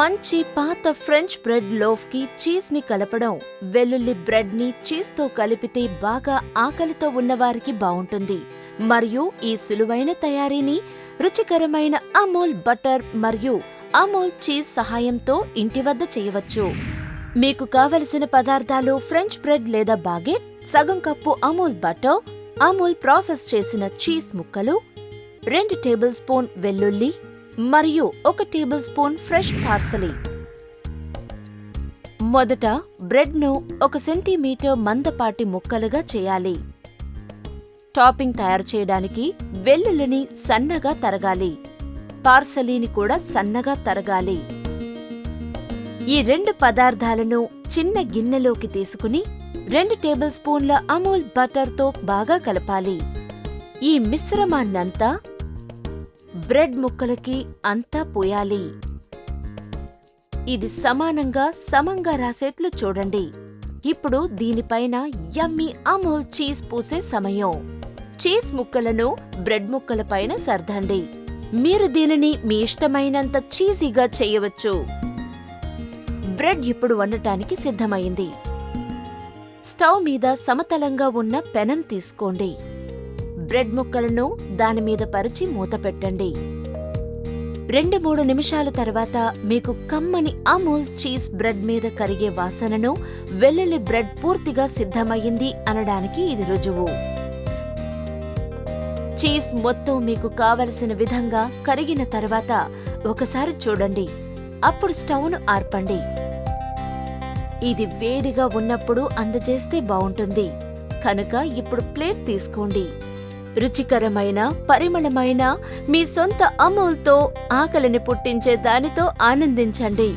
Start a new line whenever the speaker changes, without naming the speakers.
మంచి పాత French bread loaf కి చీజ్ ని కలపడం, వెల్లుల్లి బ్రెడ్ ని చీజ్ తో కలిపితే బాగా ఆకలితో ఉన్నవారికి బావుంటుంది. మరియు ఈ సులువైన తయారీని రుచికరమైన అమూల్ బటర్ మరియు అమూల్ చీజ్ సహాయంతో ఇంటి వద్ద చేయవచ్చు. మీకు కావలసిన పదార్థాలు ఫ్రెంచ్ బ్రెడ్ లేదా బాగెట్, సగం cup Amul butter, Amul process చేసిన చీజ్ ముక్కలు, 2 టేబుల్ స్పూన్ వెల్లుల్లి మరియు 1 టేబుల్ స్పూన్ ఫ్రెష్ పార్సలీ. మొదట బ్రెడ్ను 1 సెంటీమీటర్ మందపాటి ముక్కలుగా చేయాలి. టాపింగ్ తయారు చేయడానికి వెల్లుల్లిని సన్నగా తరగాలి, పార్సలీని కూడా సన్నగా తరగాలి. ఈ 2 పదార్థాలను చిన్న గిన్నెలోకి తీసుకుని 2 టేబుల్ స్పూన్ల అమూల్ బటర్తో బాగా కలపాలి. ఈ మిశ్రమాన్నంతా బ్రెడ్ ముక్కలకి అంతా పోయాలి. ఇది సమంగా రాసేట్లు చూడండి. ఇప్పుడు దీనిపైన యమ్మీ అమూల్ చీజ్ పూసే సమయం. చీజ్ ముక్కలను బ్రెడ్ ముక్కలపైన సర్దండి. మీరు దీనిని మీ ఇష్టమైనంత చీజీగా చేయవచ్చు. బ్రెడ్ ఇప్పుడు వండటానికి సిద్ధమైంది. స్టవ్ మీద సమతలంగా ఉన్న పెనం తీసుకోండి. బ్రెడ్ ముక్కలను దానిమీద పరిచి మూతపెట్టండి. 2-3 నిమిషాల తర్వాత మీకు కమ్మని అమూల్ చీజ్ బ్రెడ్ మీద కరిగే వాసనను, వెల్లుల్లి బ్రెడ్ పూర్తిగా సిద్ధమయ్యింది అనడానికి ఇది రుజువు. చీజ్ మొత్తం మీకు కావలసిన విధంగా కరిగిన తర్వాత ఒకసారి చూడండి. అప్పుడు స్టవ్ను ఆర్పండి. ఇది వేడిగా ఉన్నప్పుడు అందజేస్తే బావుంటుంది. కనుక ఇప్పుడు ప్లేట్ తీసుకోండి. రుచికరమైన, పరిమళమైన మీ సొంత అమూల్తో ఆకలిని పుట్టించే దానితో ఆనందించండి.